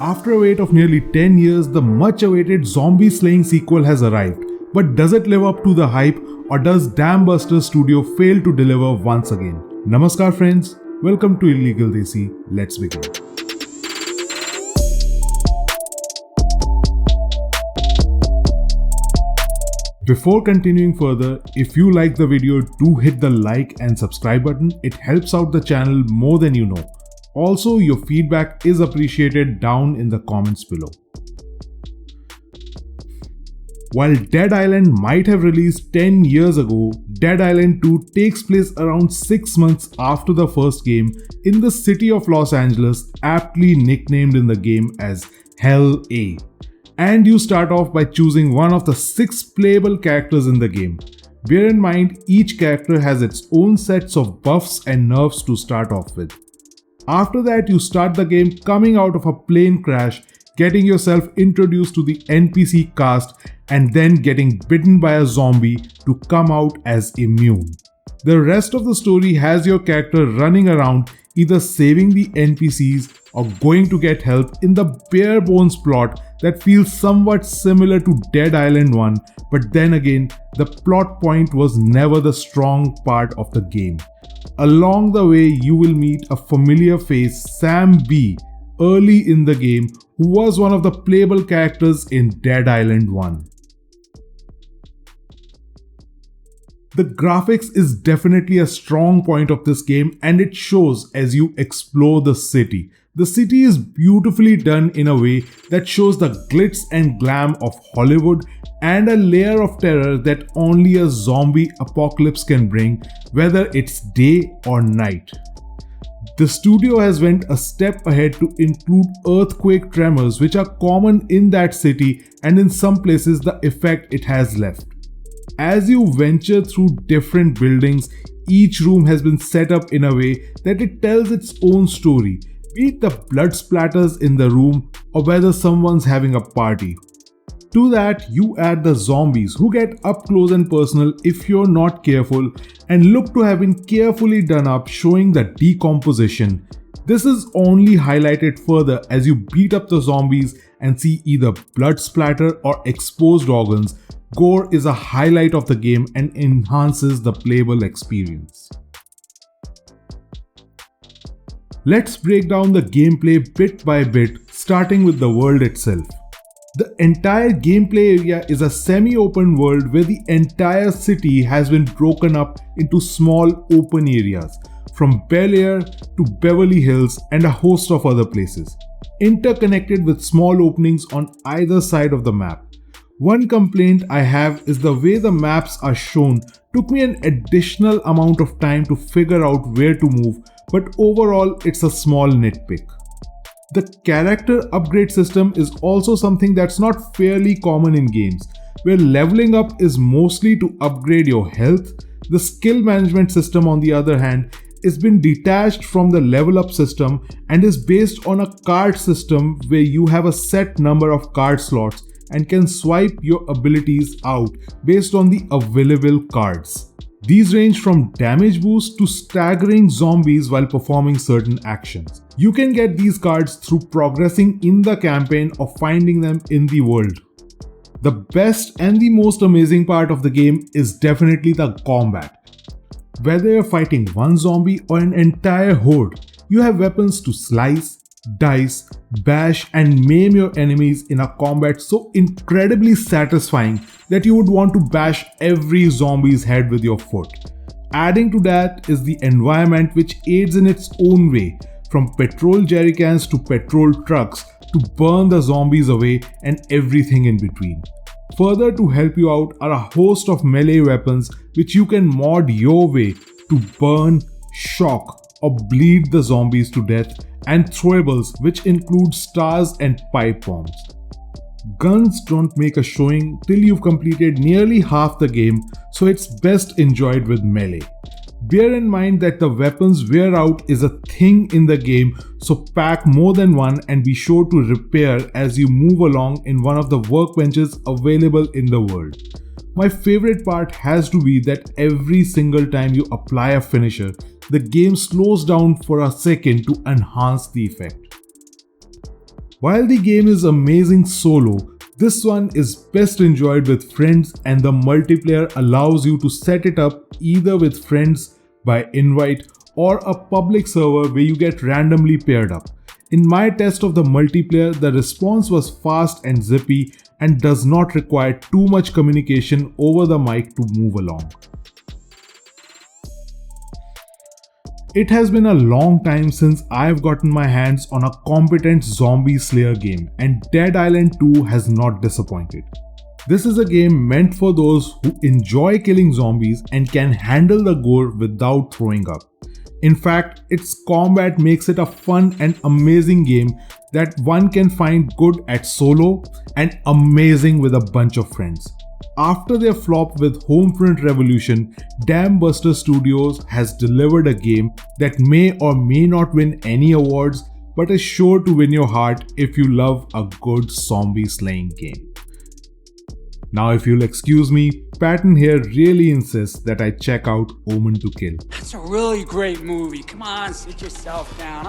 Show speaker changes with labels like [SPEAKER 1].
[SPEAKER 1] After a wait of nearly 10 years, the much awaited zombie slaying sequel has arrived. But does it live up to the hype, or does Dambuster Studio fail to deliver once again? Namaskar friends, welcome to Illegal Desi. Let's begin. Before continuing further, if you like the video, do hit the like and subscribe button. It helps out the channel more than you know. Also, your feedback is appreciated down in the comments below. While Dead Island might have released 10 years ago, Dead Island 2 takes place around 6 months after the first game in the city of Los Angeles, aptly nicknamed in the game as Hell A. And you start off by choosing one of the 6 playable characters in the game. Bear in mind, each character has its own sets of buffs and nerfs to start off with. After that, you start the game coming out of a plane crash, getting yourself introduced to the NPC cast, and then getting bitten by a zombie to come out as immune. The rest of the story has your character running around, either saving the NPCs or going to get help in the bare bones plot that feels somewhat similar to Dead Island 1, but then again, the plot point was never the strong part of the game. Along the way, you will meet a familiar face, Sam B, early in the game, who was one of the playable characters in Dead Island 1. The graphics is definitely a strong point of this game, and it shows as you explore the city. The city is beautifully done in a way that shows the glitz and glam of Hollywood and a layer of terror that only a zombie apocalypse can bring, whether it's day or night. The studio has went a step ahead to include earthquake tremors, which are common in that city and in some places the effect it has left. As you venture through different buildings, each room has been set up in a way that it tells its own story, be it the blood splatters in the room or whether someone's having a party. To that, you add the zombies who get up close and personal if you're not careful and look to have been carefully done up, showing the decomposition. This is only highlighted further as you beat up the zombies and see either blood splatter or exposed organs. Gore is a highlight of the game and enhances the playable experience. Let's break down the gameplay bit by bit, starting with the world itself. The entire gameplay area is a semi-open world where the entire city has been broken up into small open areas, from Bel Air to Beverly Hills and a host of other places, interconnected with small openings on either side of the map. One complaint I have is the way the maps are shown took me an additional amount of time to figure out where to move, but overall it's a small nitpick. The character upgrade system is also something that's not fairly common in games, where leveling up is mostly to upgrade your health. The skill management system, on the other hand, has been detached from the level up system and is based on a card system where you have a set number of card slots and can swipe your abilities out based on the available cards. These range from damage boosts to staggering zombies while performing certain actions. You can get these cards through progressing in the campaign or finding them in the world. The best and the most amazing part of the game is definitely the combat. Whether you're fighting one zombie or an entire horde, you have weapons to slice, dice, bash and maim your enemies in a combat so incredibly satisfying that you would want to bash every zombie's head with your foot. Adding to that is the environment, which aids in its own way, from petrol jerrycans to petrol trucks to burn the zombies away and everything in between. Further to help you out are a host of melee weapons which you can mod your way to burn, shock or bleed the zombies to death, and throwables which include stars and pipe bombs. Guns don't make a showing till you've completed nearly half the game, so it's best enjoyed with melee. Bear in mind that the weapons wear out is a thing in the game, so pack more than one and be sure to repair as you move along in one of the workbenches available in the world. My favorite part has to be that every single time you apply a finisher, the game slows down for a second to enhance the effect. While the game is amazing solo, this one is best enjoyed with friends, and the multiplayer allows you to set it up either with friends by invite or a public server where you get randomly paired up. In my test of the multiplayer, the response was fast and zippy and does not require too much communication over the mic to move along. It has been a long time since I've gotten my hands on a competent zombie slayer game, and Dead Island 2 has not disappointed. This is a game meant for those who enjoy killing zombies and can handle the gore without throwing up. In fact, its combat makes it a fun and amazing game that one can find good at solo and amazing with a bunch of friends. After their flop with Homefront Revolution, Dambuster Studios has delivered a game that may or may not win any awards, but is sure to win your heart if you love a good zombie slaying game. Now, if you'll excuse me, Patton here really insists that I check out Omen to Kill.
[SPEAKER 2] That's a really great movie. Come on, sit yourself down.